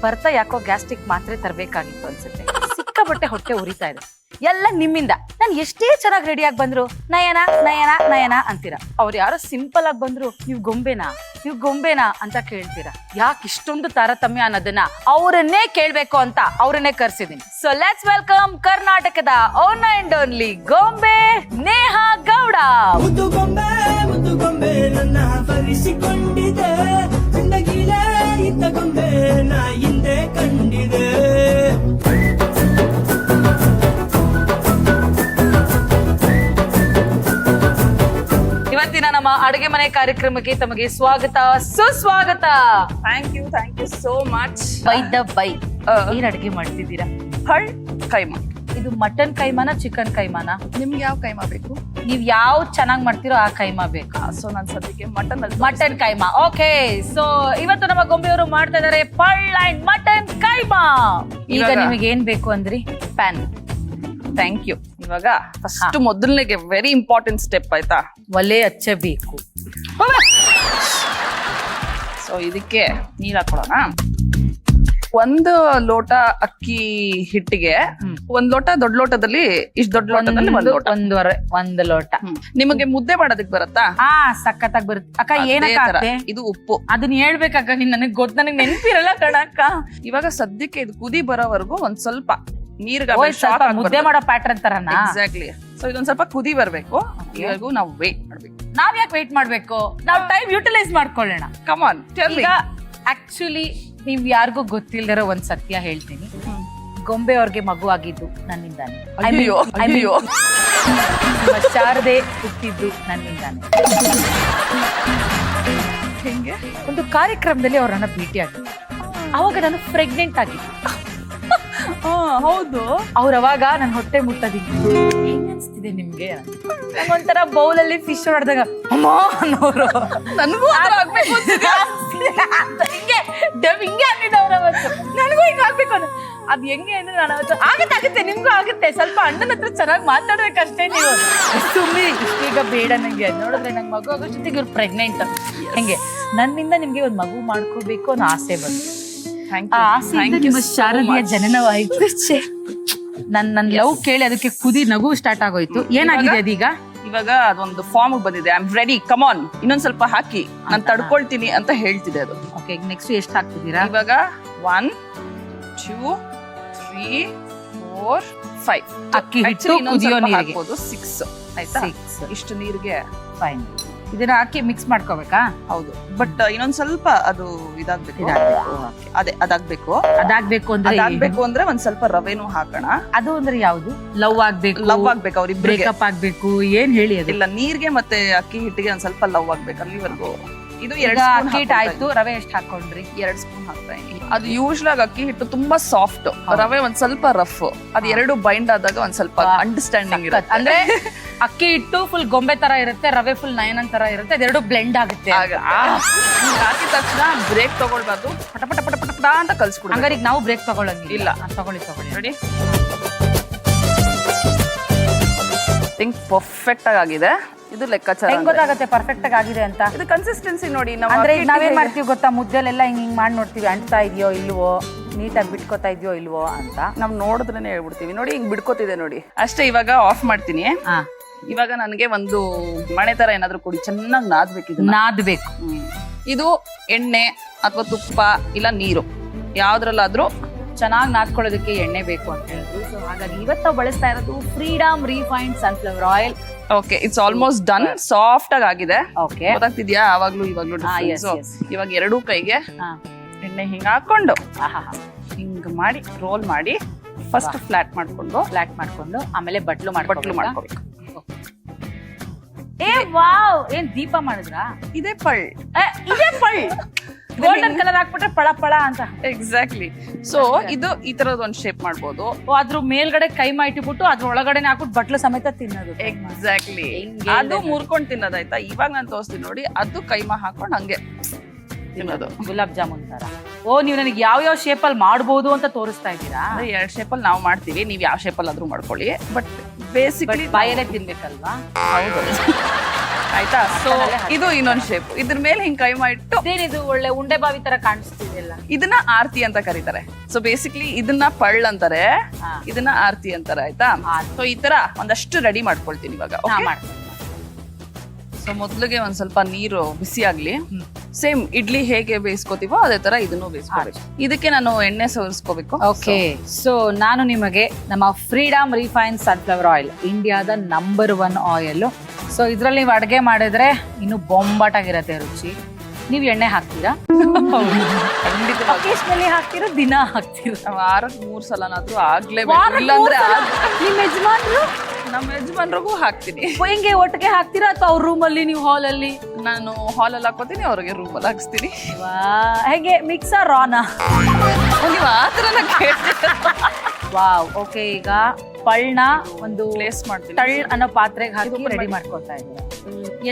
ಬರ್ತಾ ಯಾಕೋ ಗ್ಯಾಸ್ಟ್ರಿಕ್ ಮಾತ್ರೆ ತರಬೇಕಾಗಿತ್ತು ಅನ್ಸುತ್ತೆ. ಸಿಕ್ಕಾಪಟ್ಟೆ ಹೊಟ್ಟೆ ಉರಿತಾ ಇದೆ. ಎಲ್ಲ ನಿಮ್ಮಿಂದ. ನಾನು ಎಷ್ಟೇ ಚೆನ್ನಾಗಿ ರೆಡಿಯಾಗಿ ಬಂದ್ರು ನಯನ ನಯನ ನಯನ ಅಂತೀರಾ. ಅವ್ರು ಯಾರೋ ಸಿಂಪಲ್ ಆಗಿ ಬಂದ್ರು ನೀವು ಗೊಂಬೆನಾ ಅಂತ ಕೇಳ್ತೀರಾ. ಯಾಕೆ ಇಷ್ಟೊಂದು ತಾರತಮ್ಯ ಅನ್ನೋದನ್ನ ಅವರನ್ನೇ ಕೇಳ್ಬೇಕು ಅಂತ ಅವರನ್ನೇ ಕರ್ಸಿದೀನಿ. ಸೊ ಲೆಟ್ಸ್ ವೆಲ್ಕಮ್ ಕರ್ನಾಟಕದ ಓನ್ ಅಂಡ್ ಓನ್ಲಿ ಗೊಂಬೆ ನೇಹಾ ಗೌಡ. ಮುದ್ದು ಗೊಂಬೆ ನನ್ನ ಬರಿಸಿಕೊಂಡಿದೆ, ಜಿಂದಗಿಲೇ ಇದ್ದ ಗೊಂಬೆ ನಾ ಹಿಂದೆ ಕಂಡಿದೆ. ಇವತ್ತಿನ ನಮ್ಮ ಅಡುಗೆ ಮನೆ ಕಾರ್ಯಕ್ರಮಕ್ಕೆ ತಮಗೆ ಸ್ವಾಗತ ಸುಸ್ವಾಗತ. Thank you so much. By the by ಏನ್ ಅಡುಗೆ ಮಾಡ್ತಿದ್ದೀರಾ? ಹಳ್ ಕೈಮಾ. ಇದು ಮಟನ್ ಕೈಮಾನ ಚಿಕನ್ ಕೈಮಾನ? ನಿಮ್ಗೆ ಯಾವ ಕೈಮಾ ಬೇಕು? ನೀವ್ ಯಾವ ಚೆನ್ನಾಗ್ ಮಾಡ್ತಿರೋ ಆ ಕೈಮಾ ಬೇಕು. ಸೊ ನಾನು ಸದ್ಯಕ್ಕೆ ಮಟನ್ ಕೈಮಾ. ಓಕೆ, ಸೊ ಇವತ್ತು ನಮ್ಮ ಗೊಂಬೆಯವರು ಮಾಡ್ತಾ ಇದಾರೆ ಪಳ್ ಅಂಡ್ ಮಟನ್ ಕೈಮಾ. ಈಗ ನಿಮಗೆ ಏನ್ ಬೇಕು ಅಂದ್ರಿ? ಪ್ಯಾನ್. Thank you. ಇವಾಗ ಫಸ್ಟ್ ಮೊದಲನೇಗೆ ವೆರಿ ಇಂಪಾರ್ಟೆಂಟ್ ಸ್ಟೆಪ್ ಆಯ್ತಾ, ಒಲೆ ಹಚ್ಚಬೇಕು. ಸೊ ಇದಕ್ಕೆ ನೀರ್ ಹಾಕೊಳ್ಳೋಣ. ಒಂದು ಲೋಟ ಅಕ್ಕಿ ಹಿಟ್ಟಿಗೆ ಒಂದ್ ಲೋಟ ದೊಡ್ಡ ಲೋಟದಲ್ಲಿ, ಇಷ್ಟು ದೊಡ್ಡ ಲೋಟದಲ್ಲಿ ಒಂದು ಲೋಟ. ನಿಮಗೆ ಮುದ್ದೆ ಮಾಡೋದಕ್ ಬರತ್ತಾ? ಸಖತ್ತಾಗಿ ಬರುತ್ತೆ ಅಕ್ಕ. ಏನಕ್ಕ ಇದು ಉಪ್ಪು. ಅದನ್ನ ಹೇಳ್ಬೇಕಕ್ಕ. ನೀನ್ ನನಗ್ ಗೊತ್ತ, ನನಗ್ ನೆನಪಿರಲ್ಲ ಕಣಕ್ಕ. ಇವಾಗ ಸದ್ಯಕ್ಕೆ ಇದು ಕುದಿ ಬರೋವರೆಗೂ ಒಂದ್ ಸ್ವಲ್ಪ ನೀರ್ಗ ಮುದ್ದೆ ಮಾಡೋ ಪ್ಯಾಟ್ರನ್ ತರನ. ಎಕ್ಸಾಕ್ಟ್ಲಿ. ಸೊ ಇದೊಂದ್ ಸ್ವಲ್ಪ ಕುದಿ ಬರ್ಬೇಕು. ಇವಾಗೂ ನಾವು ವೇಟ್ ಮಾಡ್ಬೇಕು. ನಾವ್ ಯಾಕೆ ವೇಟ್ ಮಾಡ್ಬೇಕು? ನಾವ್ ಟೈಮ್ ಯುಟಿಲೈಸ್ ಮಾಡ್ಕೊಳ್ಳೋಣ. Come on, tell me. ಈಗ ಆಕ್ಚುಲಿ ನೀವ್ ಯಾರಿಗೂ ಗೊತ್ತಿಲ್ದಿರೋ ಒಂದ್ ಸತ್ಯ ಹೇಳ್ತೀನಿ. ಗೊಂಬೆ ಅವ್ರಿಗೆ ಮಗು ಆಗಿದ್ದು ನನ್ನಿಂದಾನೆ. ಶಾರದೆ ಹುಟ್ಟಿದ್ದು ನನ್ನಿಂದಾನೆ. ಹೆಂಗೆ? ಒಂದು ಕಾರ್ಯಕ್ರಮದಲ್ಲಿ ಅವ್ರನ್ನ ಭೇಟಿ ಆಗಿದ್ದು. ಅವಾಗ ನಾನು ಪ್ರೆಗ್ನೆಂಟ್ ಆಗಿದ್ದೆ. ಹೌದು. ಅವ್ರ ಅವಾಗ ನನ್ ಹೊಟ್ಟೆ ಮುಟ್ಟದಿಲ್ಲ. ಹೆಂಗ್ ಅನ್ಸ್ತಿದೆ ನಿಮ್ಗೆ? ನಂಗೊಂಥರ ಬೌಲಲ್ಲಿ ಫಿಶ್ ಹೊಡೆದಾಗ ಅಮ್ಮ ಅನ್ನೋರು. ನನಗೂ ಹಿಂಗೆ ಅಂದಿದ್ದವ್ರ ಅವತ್ತು. ನನಗೂ ಹಿಂಗ ಆಗ್ಬೇಕು ಅನ್ನೋ. ಅದ್ ಹೆಂಗೆ ಅಂದ್ರೆ ನಾನು ಅವತ್ತು ಆಗತ್ತೆ ನಿಮ್ಗೂ ಆಗುತ್ತೆ. ಸ್ವಲ್ಪ ಅಣ್ಣನ ಹತ್ರ ಚೆನ್ನಾಗಿ ಮಾತಾಡ್ಬೇಕಷ್ಟೇ ನೀವು. ಸುಮ್ಮನೆ ಈಗ ಬೇಡ ನಂಗೆ ನೋಡಿದ್ರೆ ನಂಗೆ ಮಗು ಆಗೋ ಜೊತೆಗೆ ಇವ್ರು ಪ್ರೆಗ್ನೆಂಟ್. ಹೆಂಗೆ ನನ್ನಿಂದ ನಿಮ್ಗೆ ಒಂದ್ ಮಗು ಮಾಡ್ಕೋಬೇಕು ಅನ್ನೋ ಆಸೆ ಬಂತು. ಶಾರದೀಯ ಜನನವಾಯಿತು. ನನ್ನ ಲವ್ ಕೇಳಿ ಅದಕ್ಕೆ ಕುದಿ ನಗು ಸ್ಟಾರ್ಟ್ ಆಗೋಯ್ತು. ಏನಾಗಿದೆ ಅದೀಗ? ಇವಾಗ ಅದೊಂದು ಫಾರ್ಮ್ ಬಂದಿದೆ. I am ready, come on, ಇನ್ನೊಂದ್ ಸ್ವಲ್ಪ ಹಾಕಿ, ನಾನು ತಡ್ಕೊಳ್ತೀನಿ ಅಂತ ಹೇಳ್ತಿದೆ ಅದು. ಓಕೆ, ನೆಕ್ಸ್ಟ್ ಎಷ್ಟು ಹಾಕ್ತಿದ್ದೀರಾ? ಇವಾಗ 1 2 3 4 5 ಅಕ್ಕಿ ಹಿಟ್ಟು ಕುದಿಯೋ ನೀರಿಗೆ 6 ಆಯ್ತಾ? ಇಷ್ಟು ನೀರಿಗೆ ಫೈನ್. ಇದನ್ನ ಹಾಕಿ ಮಿಕ್ಸ್ ಮಾಡ್ಕೋಬೇಕಾ? ಹೌದು, ಬಟ್ ಇನ್ನೊಂದ್ ಸ್ವಲ್ಪ ಅದು ಇದಾಗ್ಬೇಕು. ಅದಾಗ್ಬೇಕು ಅಂದ್ರೆ ಒಂದ್ ಸ್ವಲ್ಪ ರವೆನೂ ಹಾಕೋಣ. ಅದು ಅಂದ್ರೆ ಯಾವ್ದು? ಲವ್ ಆಗ್ಬೇಕು ಅವ್ರಿಗೆ ಬ್ರೇಕಪ್ ಆಗ್ಬೇಕು ಏನ್ ಹೇಳಿ? ಇಲ್ಲ, ನೀರ್ಗೆ ಮತ್ತೆ ಅಕ್ಕಿ ಹಿಟ್ಟಿಗೆ ಒಂದ್ ಸ್ವಲ್ಪ ಲವ್ ಆಗ್ಬೇಕು ಅಲ್ಲಿವರೆಗೂ. ಇದು 2 ಅಕ್ಕಿ ಹಿಟ್ಟು ಆಯ್ತು. ರವೆ ಎಷ್ಟು ಹಾಕೊಂಡ್ರಿ? 2 ಸ್ಪೂನ್ ಹಾಕ್ತಾ ಇದೀನಿ. ಅದು ಯೂಶಲ್ ಆಗಿ ಅಕ್ಕಿ ಹಿಟ್ಟು ತುಂಬಾ ಸಾಫ್ಟ್, ರವೆ ಒಂದ್ ಸ್ವಲ್ಪ ರಫ್. ಅದು ಎರಡು ಬೈಂಡ್ ಆದಾಗ ಒಂದ್ ಸ್ವಲ್ಪ ಅಂಡರ್ಸ್ಟ್ಯಾಂಡಿಂಗ್ ಇರುತ್ತೆ. ಅಂದ್ರೆ ಅಕ್ಕಿ ಹಿಟ್ಟು ಫುಲ್ ಗೊಂಬೆ ತರ ಇರುತ್ತೆ, ರವೆ ಫುಲ್ ನಯನನ್ ತರ ಇರುತ್ತೆ. ಅದೆರಡು ಬ್ಲೆಂಡ್ ಆಗುತ್ತೆ. ಹಾಕಿದ ತಕ್ಷಣ ಬ್ರೇಕ್ ತಗೊಳ್ಬಾರ್ದು, ಪಟ ಪಟ ಪಟ ಪಟ ಪಟ ಅಂತ ಕಲ್ಸ್ಕೊಡು. ಹಂಗಾರೆ ನಾವು ಬ್ರೇಕ್ ತಗೊಳ್ಳಂಗಿಲ್ಲ. ಇಲ್ಲ, ತಗೊಳ್ಳಿ ರೆಡಿ. ಥಿಂಕ್ ಪರ್ಫೆಕ್ಟ್ ಆಗಿದೆ. ಇದು ಲೆಕ್ಕಾಚಾರ. ಹೆಂಗ್ ಗೊತ್ತಾಗುತ್ತೆ ಪರ್ಫೆಕ್ಟ್ ಆಗಿ ಆಗಿದೆ ಅಂತ? ಇದು ಕನ್ಸಿಸ್ಟೆನ್ಸಿ ನೋಡಿ. ಅಂದ್ರೆ ನಾವೇನ್ ಮಾಡ್ತೀವಿ ಗೊತ್ತಾ, ಮುದ್ದೆಲೆಲ್ಲ ಹಿಂಗ್ ಮಾಡಿ ನೋಡ್ತೀವಿ, ಅಂಟ್ತಾ ಇದೆಯೋ ಇಲ್ವೋ, ನೀಟಾಗಿ ಬಿಟ್ಕೋತಾ ಇದೆಯೋ ಇಲ್ವೋ ಅಂತ. ನಾವ್ ನೋಡಿದ್ರೇನೆ ಹೇಳ್ಬಿಡ್ತೀವಿ. ನೋಡಿ ಹಿಂಗ್ ಬಿಡ್ಕೋತಿದೆ ನೋಡಿ ಅಷ್ಟೇ. ಇವಾಗ ಆಫ್ ಮಾಡ್ತೀನಿ. ಇವಾಗ ನನಗೆ ಒಂದು ಮಣೆ ತರ ಏನಾದ್ರು ಕೊಡಿ, ಚೆನ್ನಾಗಿ ನಾದ್ಬೇಕು. ಇದು ಎಣ್ಣೆ ಅಥವಾ ತುಪ್ಪ ಇಲ್ಲ ನೀರು, ಯಾವ್ದ್ರಲ್ಲಾದ್ರೂ ಚೆನ್ನಾಗಿ ನಾದ್ಕೊಳ್ಳೋದಕ್ಕೆ ಎಣ್ಣೆ ಬೇಕು ಅಂತ ಹೇಳಿದ್ರು. ಸೊ ಹಾಗಾಗಿ ಇವತ್ತು ಬಳಸ್ತಾ ಇರೋದು freedom refined sunflower oil. Okay, it's almost done. Soft ಆಗಿದೆ. ಓಕೆ, ಗೊತ್ತಾಗ್ತಿದ್ಯಾ? ಇವಾಗ್ಲೂ ಇವಾಗ ಎರಡೂ ಕೈಗೆ ಎಣ್ಣೆ ಹಿಂಗ್ ಹಾಕೊಂಡು ಹಿಂಗ್ ಮಾಡಿ ರೋಲ್ ಮಾಡಿ ಫಸ್ಟ್ ಫ್ಲಾಟ್ ಮಾಡ್ಕೊಂಡು ಆಮೇಲೆ ಬಟ್ಲು ಮಾಡ್ಕೋಬೇಕು. ಏ ವಾವ್, ಏನ್ ದೀಪ ಮಾಡಿದ್ರಾ? ಇದೇ ಪಳ್. ಗೋಲ್ಡನ್ ಕಲರ್ ಹಾಕ್ಬಿಟ್ರೆ ಪಳ ಪಳ ಅಂತ. ಎಕ್ಸಾಕ್ಟ್ಲಿ. ಸೊ ಇದು ಈ ತರದ ಒಂದ್ ಶೇಪ್ ಮಾಡ್ಬೋದು. ಅದ್ರ ಮೇಲ್ಗಡೆ ಕೈಮಾ ಇಟ್ಬಿಟ್ಟು ಅದ್ರ ಒಳಗಡೆ ಹಾಕ್ಬಿಟ್ಟು ಬಟ್ಲು ಸಮೇತ ತಿನ್ನೋದು. ಎಕ್ಸಾಕ್ಟ್ಲಿ. ಅದು ಮುರ್ಕೊಂಡ್ ತಿನ್ನೋದಾಯ್ತಾ? ಇವಾಗ ನಾನು ತೋರಿಸ್ತೀನಿ ನೋಡಿ. ಅದು ಕೈಮಾ ಹಾಕೊಂಡ್ ಹಂಗೆ ತಿನ್ನೋದು. ಗುಲಾಬ್ ಜಾಮೂನ್ ತರ. ನೀವು ನನಗೆ ಯಾವ ಶೇಪ್ ಅಲ್ಲಿ ಮಾಡಬಹುದು ಅಂತ ತೋರಿಸ್ತಾ ಇದ್ದೀರಾ? 2 ಶೇಪ್ ಅಲ್ಲಿ ನಾವು ಮಾಡ್ತೀವಿ, ನೀವ್ ಯಾವ ಶೇಪ್ ಅಲ್ಲಿ ಆದ್ರೂ ಮಾಡ್ಕೊಳ್ಳಿ. ಬಟ್ ಬೇಸಿಕಲಿ ಬಾಯಲ್ಲೇ ತಿನ್ಬೇಕಲ್ವಾ? ಹೌದು. ಆಯ್ತಾ. ಸೊ ಇದು ಇನ್ನೊಂದು ಶೇಪ್, ಇದ್ರ ಮೇಲೆ ಹಿಂಗ್ ಕೈಮಾ ಇಟ್ಟು ಇದೇನಿದು ಒಳ್ಳೆ ಉಂಡೆ ಬಾವಿ ತರ ಕಾಣಿಸ್ತಿದೆಯಲ್ಲ. ಇದನ್ನ ಆರ್ತಿ ಅಂತ ಕರೀತಾರೆ. ಸೊ ಬೇಸಿಕ್ಲಿ ಇದನ್ನ ಪಳ್ಳ ಅಂತಾರೆ, ಇದನ್ನ ಆರ್ತಿ ಅಂತಾರೆ. ಆಯ್ತಾ. ಸೊ ಈ ತರ ಒಂದಷ್ಟು ರೆಡಿ ಮಾಡ್ಕೊಳ್ತೀನಿ ಇವಾಗ. ಸೊ ಮೊದ್ಲಿಗೆ ಒಂದ್ ಸ್ವಲ್ಪ ನೀರು ಬಿಸಿ ಆಗ್ಲಿ. ಸೇಮ್ ಇಡ್ಲಿ ಹೇಗೆ ಬೇಯಿಸ್ಕೋತೀವೋ ಅದೇ ತರ ಇದನ್ನು ಬೇಯಿಸ್ಕೋಬೇಕು. ಇದಕ್ಕೆ ನಾನು ಎಣ್ಣೆ ಸವರಿಸ್ಕೋಬೇಕು. ಓಕೆ, ಸೊ ನಾನು ನಿಮಗೆ ನಮ್ಮ ಫ್ರೀಡಮ್ ರಿಫೈನ್ ಸನ್ಫ್ಲವರ್ ಆಯಿಲ್, ಇಂಡಿಯಾದ ನಂಬರ್ 1 ಆಯಿಲ್. ಸೊ ಇದ್ರಲ್ಲಿ ನೀವು ಅಡುಗೆ ಮಾಡಿದ್ರೆ ಇನ್ನು ಬೊಂಬಾಟಾಗಿರತ್ತೆ ರುಚಿ. ನೀವು ಎಣ್ಣೆ ಹಾಕ್ತೀರಾ? ಅಕೇಶನಲಿ ಹಾಕ್ತೀರಾ, ದಿನ ಹಾಕ್ತೀರಾ? ವಾರಕ್ಕೆ 3 ಸಲನಾದ್ರೂ ಆಗ್ಲೇಬೇಕು. ಇಲ್ಲಾಂದ್ರೆ ನಿಮ್ಮ ಯಜಮಾನ್ರು? ನಮ್ಮ ಯಜಮಾನ್ರಿಗೂ ಹಾಕ್ತೀನಿ. ಹೆಂಗೆ ಒಟ್ಟಿಗೆ ಹಾಕ್ತೀರಾ ಅಥವಾ ಅವ್ರ ರೂಮಲ್ಲಿ ನೀವು ಹಾಲಲ್ಲಿ? ನಾನು ಹಾಲಲ್ಲಿ ಹಾಕೋತೀನಿ, ಅವ್ರಿಗೆ ರೂಮಲ್ಲಿ ಹಾಕ್ಸ್ತೀನಿ. ಹೇಗೆ ಮಿಕ್ಸಾ ರಾನಾ? ನೀವು ಆ ಥರನ ಕೇಳ್ತೀರ? ವಾವ್. ಓಕೆ, ಈಗ ಪಳ್ಳ ಒಂದು ಪ್ಲೇಸ್ ಮಾಡ್ತೀನಿ. ಟಳ್ ಅನ್ನೋ ಪಾತ್ರೆಗೆ ಹಾಕಿ ರೆಡಿ ಮಾಡ್ಕೊತಾ ಇದ್ದೀರಾ.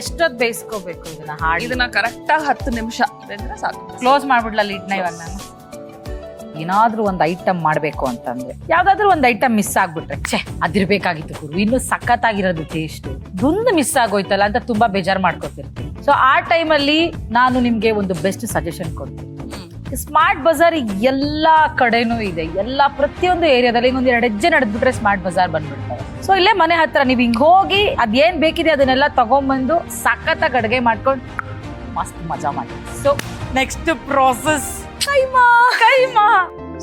ಎಷ್ಟೊತ್ತು ಬೇಯಿಸ್ಕೋಬೇಕು ಇದನ್ನ? ಇದನ್ನ ಕರೆಕ್ಟ್ ಆಗಿ 10 ನಿಮಿಷ ಬೆಂದ್ರೆ ಸಾಕು. ಕ್ಲೋಸ್ ಮಾಡ್ಬಿಡ್ಲ ಲೀಡ್ನ ಇವಾಗ ನಾನು. ಏನಾದ್ರೂ ಒಂದು ಐಟಮ್ ಮಾಡ್ಬೇಕು ಅಂತಂದ್ರೆ, ಯಾವ್ದಾದ್ರು ಒಂದು ಐಟಮ್ ಮಿಸ್ ಆಗ್ಬಿಟ್ರೆ ಛೆ ಅದಿರ್ಬೇಕಾಗಿತ್ತು ಗುರು, ಇನ್ನು ಸಖತ್ತಾಗಿರೋದು ಟೇಸ್ಟ್, ಇದೊಂದು ಮಿಸ್ ಆಗೋಯ್ತಲ್ಲ ಅಂತ ತುಂಬಾ ಬೇಜಾರ್ ಮಾಡ್ಕೊತಿರ್ತೀನಿ. ಸೊ ಆ ಟೈಮಲ್ಲಿ ನಾನು ನಿಮ್ಗೆ ಒಂದು ಬೆಸ್ಟ್ ಸಜೆಷನ್ ಕೊಡ್ತೀನಿ. ಸ್ಮಾರ್ಟ್ ಬಜಾರ್ ಈಗ ಎಲ್ಲಾ ಕಡೆನೂ ಇದೆ, ಎಲ್ಲಾ ಪ್ರತಿಯೊಂದು ಏರಿಯಾದಲ್ಲಿ ಇನ್ನೊಂದು 2 ಹೆಜ್ಜೆ ನಡೆದ್ಬಿಟ್ರೆ ಸ್ಮಾರ್ಟ್ ಬಜಾರ್ ಬಂದ್ಬಿಡ್ತಾರೆ. ಸೊ ಇಲ್ಲೇ ಮನೆ ಹತ್ರ ನೀವ್ ಹಿಂಗ್ ಹೋಗಿ ಅದೇನ್ ಬೇಕಿದೆ ಅದನ್ನೆಲ್ಲ ತಗೊಂಡ್ಬಂದು ಸಖತ್ತಾಗಿ ಅಡುಗೆ ಮಾಡ್ಕೊಂಡು ಮಸ್ತ್ ಮಜಾ ಮಾಡಿ. So next process keema.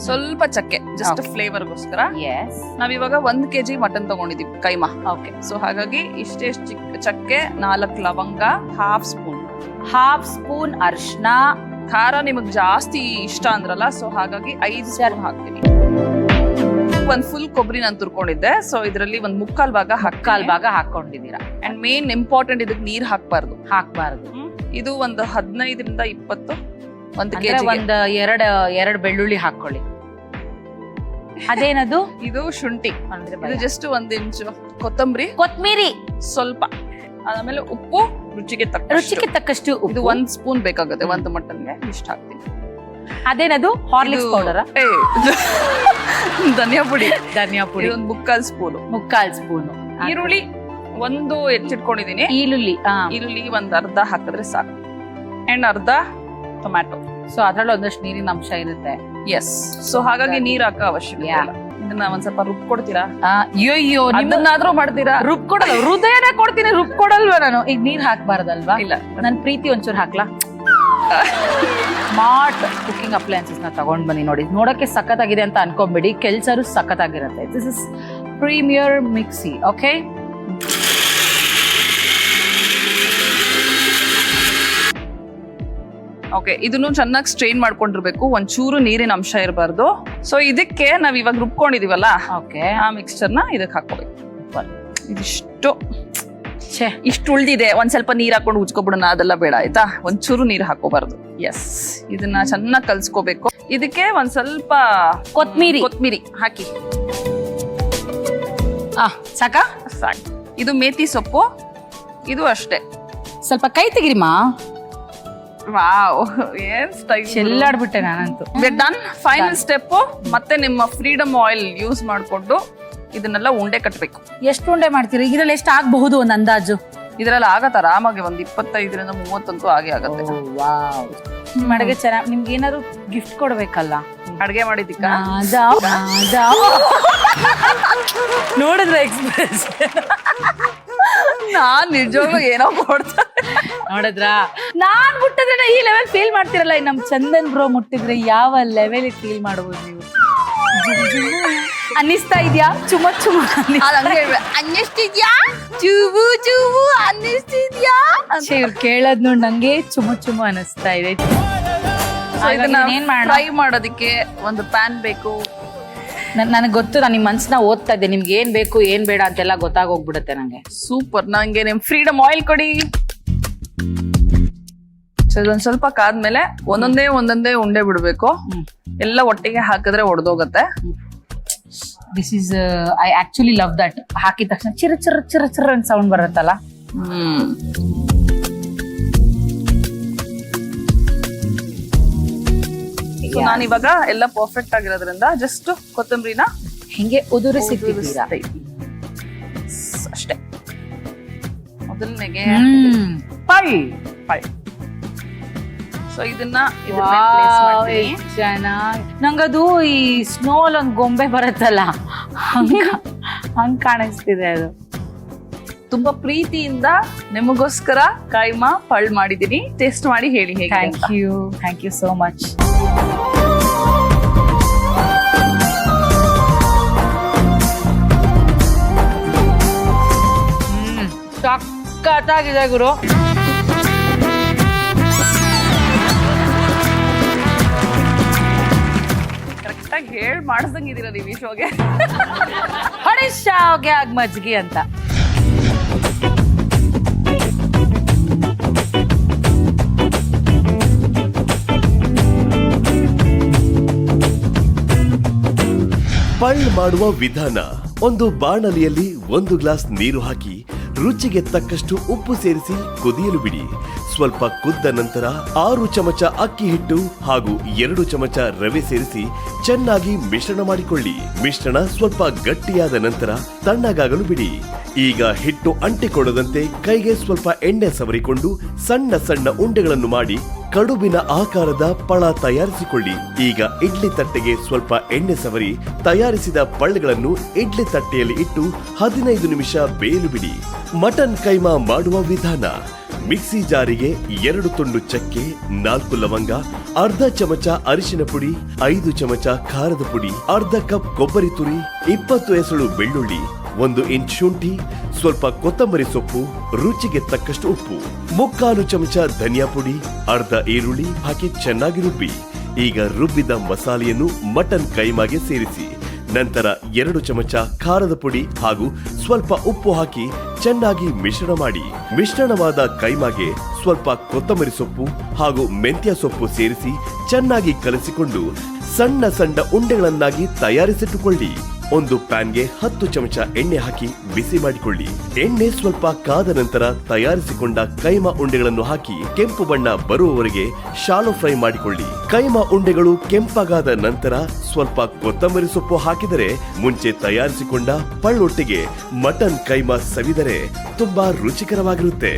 ಸ್ವಲ್ಪ ಚಕ್ಕೆ, ಜಸ್ಟ್ ಫ್ಲೇವರ್ಗೋಸ್ಕರ. ನಾವಿವಾಗ 1 kg ಮಟನ್ ತಗೊಂಡಿದೀವಿ ಕೈಮಾ. ಓಕೆ, ಸೊ ಹಾಗಾಗಿ ಇಷ್ಟೇ ಚಕ್ಕೆ, 4 ಲವಂಗ, ಹಾಫ್ ಸ್ಪೂನ್ ಅರ್ಶಿನ. ಖಾರ ನಿಮಗ್ ಜಾಸ್ತಿ ಇಷ್ಟ ಅಂದ್ರಲ್ಲ, ಸೊ ಹಾಗಾಗಿ 5 ಸ್ಪೂನ್ ಹಾಕ್ತೀನಿ. 1 ಫುಲ್ ಕೊಬ್ಬರಿ ನಾನು ತುರ್ಕೊಂಡಿದ್ದೆ. ಸೊ ಇದರಲ್ಲಿ 1/4 ಭಾಗ ಹಾಕೊಂಡಿದ್ದೀರಾ. ಅಂಡ್ ಮೇನ್ ಇಂಪಾರ್ಟೆಂಟ್, ಇದಕ್ಕೆ ನೀರ್ ಹಾಕ್ಬಾರ್ದು. ಇದು ಒಂದು 15 ರಿಂದ 20, 1 kg. ಒಂದು ಎರಡು ಬೆಳ್ಳುಳ್ಳಿ ಹಾಕೊಳ್ಳಿ. ಅದೇನದು? ಇದು ಶುಂಠಿ. ಇದು ಜಸ್ಟ್ 1 ಇಂಚು ಕೊತ್ತಂಬರಿ ಸ್ವಲ್ಪ, ಆಮೇಲೆ ಉಪ್ಪು ರುಚಿಗೆ ತಕ್ಕಷ್ಟು. ಇದು 1 ಸ್ಪೂನ್ ಬೇಕಾಗುತ್ತೆ ಒಂದು ಮಟನ್ಗೆ. ಇಷ್ಟ ಹಾಕ್ತೀನಿ. ಅದೇನದು? Horlicks powder? ಧನಿಯಾ ಪುಡಿ. ಒಂದು 3/4 ಸ್ಪೂನ್. ಈರುಳ್ಳಿ 1 ಹೆಚ್ಚಿಟ್ಕೊಂಡಿದೀನಿ. ಈರುಳ್ಳಿ 1 ಅರ್ಧ ಹಾಕಿದ್ರೆ ಸಾಕು. ಅಂಡ್ ಅರ್ಧ ಟೊಮ್ಯಾಟೊ. ಸೊ ಅದ್ರಲ್ಲಿ ಒಂದಷ್ಟು ನೀರಿನ ಅಂಶ ಇರುತ್ತೆ. ಎಸ್. ಸೊ ಹಾಗಾಗಿ ನೀರ್ ಹಾಕೋ ಅವಶ್ಯಕತೆ ಇಲ್ಲ. ಇದನ್ನ ಒಂದ್ ಸ್ವಲ್ಪ ರುಬ್ಕೊಡ್ತೀರಾ? ಅಯ್ಯೋ, ನಿಮ್ಮನ್ನಾದ್ರೂ ಮಾಡ್ತೀರಾ? ರುಬ್ಕೊಡಲ್ಲ, ಹೃದಯನೇ ಕೊಡ್ತೀನಿ, ರುಬ್ಕೊಡಲ್ವಾ ನಾನು? ಈಗ ನೀರ್ ಹಾಕ್ಬಾರ್ದಲ್ವಾ? ಇಲ್ಲ, ನನ್ ಪ್ರೀತಿ ಒಂಚೂರು ಹಾಕ್ಲಾ? ಸ್ಮಾರ್ಟ್ ಕುಕಿಂಗ್ ಅಪ್ಲಯನ್ಸಸ್ ನ ತಗೊಂಡ್ ಬನ್ನಿ. ನೋಡಿ, ನೋಡಕ್ಕೆ ಸಖತ್ತಾಗಿದೆ ಅಂತ ಅನ್ಕೊಂಬಿಡಿ, ಕೆಲ್ಸರು ಸಖತ್ತಾಗಿರುತ್ತೆ. This is Premier mixie. Okay, okay, ಇದನ್ನು ಚೆನ್ನಾಗಿ ಸ್ಟ್ರೈನ್ ಮಾಡ್ಕೊಂಡಿರ್ಬೇಕು, ಒಂಚೂರು ನೀರಿನ ಅಂಶ ಇರಬಾರ್ದು. ಸೊ ಇದಕ್ಕೆ ನಾವ್ ಇವಾಗ ರುಬ್ಕೊಂಡಿದೀವಲ್ಲ, ಓಕೆ, ಆ ಮಿಕ್ಸ್ಚರ್ನ ಇದಕ್ಕೆ ಹಾಕೋಬೇಕು. ಇಷ್ಟು ಉಳ್ದಿದೆ, ಒಂದ್ ಸ್ವಲ್ಪ ನೀರ್ ಹಾಕೊಂಡು ಉಜ್ಕೊಬಿಡೋಣ, ಅದೆಲ್ಲ ಬೇಡ ಆಯ್ತಾ. ಒಂಚೂರು ನೀರ್ ಹಾಕೋಬಾರ್ದು. ಎಸ್, ಇದನ್ನ ಚೆನ್ನಾಗಿ ಕಲ್ಸ್ಕೋಬೇಕು. ಇದಕ್ಕೆ ಒಂದ್ ಸ್ವಲ್ಪ ಕೊತ್ಮೀರಿ ಹಾಕಿ. ಸಾಕಾ? ಸಾಕು. ಇದು ಮೇಥಿ ಸೊಪ್ಪು, ಇದು ಅಷ್ಟೇ. ಸ್ವಲ್ಪ ಕೈ ತೆಗಿರಿಮಾ. ವಾವ್, ಏನ್ ಸ್ಟೈಲ್! ಚೆಲ್ಲಾಡ್ಬಿಟ್ಟೆ ನಾನಂತೂ. ಡನ್. ಫೈನಲ್ ಸ್ಟೆಪ್, ಮತ್ತೆ ನಿಮ್ಮ ಫ್ರೀಡಮ್ ಆಯಿಲ್ ಯೂಸ್ ಮಾಡ್ಕೊಂಡು ಇದನ್ನೆಲ್ಲ ಉಂಡೆ ಕಟ್ಟಬೇಕು. ಎಷ್ಟು ಉಂಡೆ ಮಾಡ್ತೀರಿ? ಇದ್ರಲ್ಲಿ ಎಷ್ಟು ಆಗಬಹುದು ಒಂದು ಅಂದಾಜು? ಇದ್ರಲ್ಲಿ ಆಗತ್ತ ಆರಾಮಾಗಿ ಒಂದು 25 ರಿಂದ 30 ಅಂತೂ ಆಗೇ ಆಗತ್ತೆ. ನಿಮ್ ಅಡುಗೆ ಚೆನ್ನಾಗಿ, ನಿಮ್ಗೆ ಏನಾದ್ರು ಗಿಫ್ಟ್ ಕೊಡ್ಬೇಕಲ್ಲ? ಅಡ್ಗೆ ಮಾಡಿದ್ದಕ್ಕ ನೋಡಿದ್ರೆ ಎಕ್ಸ್ಪ್ರೆಸ್ ನಾನ್ ನಿಜವಾಗ್ಲೂ ಏನೋ ಕೊಡ್ತಾರೆ. ನೋಡಿದ್ರ, ನಾನ್ ಮುಟ್ಟಿದ್ರೆ ಈ ಲೆವೆಲ್ ಫೀಲ್ ಮಾಡ್ತಿರಲ್ಲ, ನಮ್ ಚಂದನ್ ಬ್ರೋ ಮುಟ್ಟಿದ್ರೆ ಯಾವ ಲೆವೆಲ್ ಫೀಲ್ ಮಾಡಬಹುದು ನೀವು? ಅನ್ನಿಸ್ತಾ ಇದ್ಯಾ? ಚುಮ ಅನ್ನಿಸ್ತಿದ್ಯಾ? ಚೂವು ಚೂವು ಅನ್ನಿಸ್ತಿದ್ಯಾ? ಇವ್ರು ಕೇಳದ್ ನೋಡಿ ನಂಗೆ ಚುಮ ಅನಿಸ್ತಾ ಇದೆ. ಫ್ರೈ ಮಾಡೋದಕ್ಕೆ ಒಂದು ಪ್ಯಾನ್ ಬೇಕು. ನನಗೆ ಗೊತ್ತು, ನಾನು ನಿಮ್ ಮನ್ಸನ್ನ ಓದ್ತಾ ಇದ್ದೆ. ನಿಮ್ಗೆ ಏನ್ ಬೇಕು ಏನ್ ಬೇಡ ಅಂತೆಲ್ಲ ಗೊತ್ತಾಗೋಗ್ಬಿಡುತ್ತೆ ನಂಗೆ. ಸೂಪರ್. ನಂಗೆ ನಿಮ್ ಫ್ರೀಡಮ್ ಆಯಿಲ್ ಕೊಡಿ. ಇದೊಂದ್ ಸ್ವಲ್ಪ ಕಾದ್ಮೇಲೆ ಒಂದೊಂದೇ ಉಂಡೆ ಬಿಡ್ಬೇಕು. ಎಲ್ಲ ಒಟ್ಟಿಗೆ ಹಾಕಿದ್ರೆ ಒಡೆದೋಗತ್ತೆ. This is, I actually love that. ಹಾಕಿದ ತಕ್ಷಣ ಚಿರ ಚಿರ ಚಿರ ಚಿರ ಅಂತ ಸೌಂಡ್ ಬರುತ್ತಲ್ಲ. ನಾನು ಇವಾಗ ಎಲ್ಲ ಪರ್ಫೆಕ್ಟ್ ಆಗಿರೋದ್ರಿಂದ ಜಸ್ಟ್ ಕೊತ್ತಂಬರಿನ ಹಿಂಗೆ ಉದುರಿಸಿದ್ದೀರಾ ಅಷ್ಟೇ. ಮೊದಲನೆಗೆ ಪಳ್ ಸೊ ಇದನ್ನ ಇದ್ರ ಮೇಲೆ place ಮಾಡ್ತೀನಿ. ಚೆನ್ನಾಗಿ ನಂಗದು ಈ ಸ್ನೋಲ್ ಒಂದ್ ಗೊಂಬೆ ಬರುತ್ತಲ್ಲ ಹಂಗ್ ಕಾಣಿಸ್ತಿದೆ ಅದು. ತುಂಬಾ ಪ್ರೀತಿಯಿಂದ ನಿಮಗೋಸ್ಕರ ಕೈಮಾ ಪಳ್ ಮಾಡಿದೀನಿ. ಟೇಸ್ಟ್ ಮಾಡಿ ಹೇಳಿ ಹೇಗೆ ಅಂತ. Thank you so much. ಸಕ್ಕತ್ತಾಗಿದೆ ಗುರು. ಕರೆಕ್ಟಾಗಿ ಹೇಳಿ ಮಾಡಿಸ್ದಂಗೆ ಇದೀರ ನೀವು ಈ ಶೋಗೆ. ಹಡಿಶಾವ್ಗೆ ಆಗ್ ಮಜ್ಗಿ ಅಂತ. ಪಳ್ ಮಾಡುವ ವಿಧಾನ: ಒಂದು ಬಾಣಲಿಯಲ್ಲಿ 1 ಗ್ಲಾಸ್ ನೀರು ಹಾಕಿ ರುಚಿಗೆ ತಕ್ಕಷ್ಟು ಉಪ್ಪು ಸೇರಿಸಿ ಕುದಿಯಲು ಬಿಡಿ. ಸ್ವಲ್ಪ ಕುದ್ದ ನಂತರ 6 ಚಮಚ ಅಕ್ಕಿ ಹಿಟ್ಟು ಹಾಗೂ 2 ಚಮಚ ರವೆ ಸೇರಿಸಿ ಚೆನ್ನಾಗಿ ಮಿಶ್ರಣ ಮಾಡಿಕೊಳ್ಳಿ. ಮಿಶ್ರಣ ಸ್ವಲ್ಪ ಗಟ್ಟಿಯಾದ ನಂತರ ತಣ್ಣಗಾಗಲು ಬಿಡಿ. ಈಗ ಹಿಟ್ಟು ಅಂಟಿಕೊಳ್ಳದಂತೆ ಕೈಗೆ ಸ್ವಲ್ಪ ಎಣ್ಣೆ ಸವರಿಕೊಂಡು ಸಣ್ಣ ಸಣ್ಣ ಉಂಡೆಗಳನ್ನು ಮಾಡಿ ಕಡುಬಿನ ಆಕಾರದ ಪಳ ತಯಾರಿಸಿಕೊಳ್ಳಿ. ಈಗ ಇಡ್ಲಿ ತಟ್ಟೆಗೆ ಸ್ವಲ್ಪ ಎಣ್ಣೆ ಸವರಿ ತಯಾರಿಸಿದ ಪಳ್ಳಿಗಳನ್ನು ಇಡ್ಲಿ ತಟ್ಟೆಯಲ್ಲಿ ಇಟ್ಟು 15 ನಿಮಿಷ ಬೇಯಲು ಬಿಡಿ. ಮಟನ್ ಕೈಮಾ ಮಾಡುವ ವಿಧಾನ: ಮಿಕ್ಸಿ ಜಾರಿಗೆ 2 ತುಂಡು ಚಕ್ಕೆ, 4 ಲವಂಗ, ಅರ್ಧ ಚಮಚ ಅರಿಶಿನ ಪುಡಿ, 5 ಚಮಚ ಖಾರದ ಪುಡಿ, ಅರ್ಧ ಕಪ್ ಕೊಬ್ಬರಿ ತುರಿ, 20 ಎಸಳು ಬೆಳ್ಳುಳ್ಳಿ, 1 ಇಂಚ್ ಶುಂಠಿ, ಸ್ವಲ್ಪ ಕೊತ್ತಂಬರಿ ಸೊಪ್ಪು, ರುಚಿಗೆ ತಕ್ಕಷ್ಟು ಉಪ್ಪು, 3/4 ಚಮಚ ಧನಿಯಾ ಪುಡಿ, ಅರ್ಧ ಈರುಳ್ಳಿ ಹಾಕಿ ಚೆನ್ನಾಗಿ ರುಬ್ಬಿ. ಈಗ ರುಬ್ಬಿದ ಮಸಾಲೆಯನ್ನು ಮಟನ್ ಕೈಮಾಗೆ ಸೇರಿಸಿ. ನಂತರ 2 ಚಮಚ ಖಾರದ ಪುಡಿ ಹಾಗೂ ಸ್ವಲ್ಪ ಉಪ್ಪು ಹಾಕಿ ಚೆನ್ನಾಗಿ ಮಿಶ್ರಣ ಮಾಡಿ. ಮಿಶ್ರಣವಾದ ಕೈಮಾಗೆ ಸ್ವಲ್ಪ ಕೊತ್ತಂಬರಿ ಸೊಪ್ಪು ಹಾಗೂ ಮೆಂತ್ಯ ಸೊಪ್ಪು ಸೇರಿಸಿ ಚೆನ್ನಾಗಿ ಕಲಸಿಕೊಂಡು ಸಣ್ಣ ಸಣ್ಣ ಉಂಡೆಗಳನ್ನಾಗಿ ತಯಾರಿಸಿಟ್ಟುಕೊಳ್ಳಿ. ಒಂದು ಪ್ಯಾನ್ಗೆ 10 ಚಮಚ ಎಣ್ಣೆ ಹಾಕಿ ಬಿಸಿ ಮಾಡಿಕೊಳ್ಳಿ. ಎಣ್ಣೆ ಸ್ವಲ್ಪ ಕಾದ ನಂತರ ತಯಾರಿಸಿಕೊಂಡ ಕೈಮಾ ಉಂಡೆಗಳನ್ನು ಹಾಕಿ ಕೆಂಪು ಬಣ್ಣ ಬರುವವರೆಗೆ ಶಾಲೋ ಫ್ರೈ ಮಾಡಿಕೊಳ್ಳಿ. ಕೈಮಾ ಉಂಡೆಗಳು ಕೆಂಪಗಾದ ನಂತರ ಸ್ವಲ್ಪ ಕೊತ್ತಂಬರಿ ಸೊಪ್ಪು ಹಾಕಿದರೆ ಮುಂಚೆ ತಯಾರಿಸಿಕೊಂಡ ಪಳ್ಳೊಟ್ಟಿಗೆ ಮಟನ್ ಕೈಮಾ ಸವಿದರೆ ತುಂಬಾ ರುಚಿಕರವಾಗಿರುತ್ತೆ.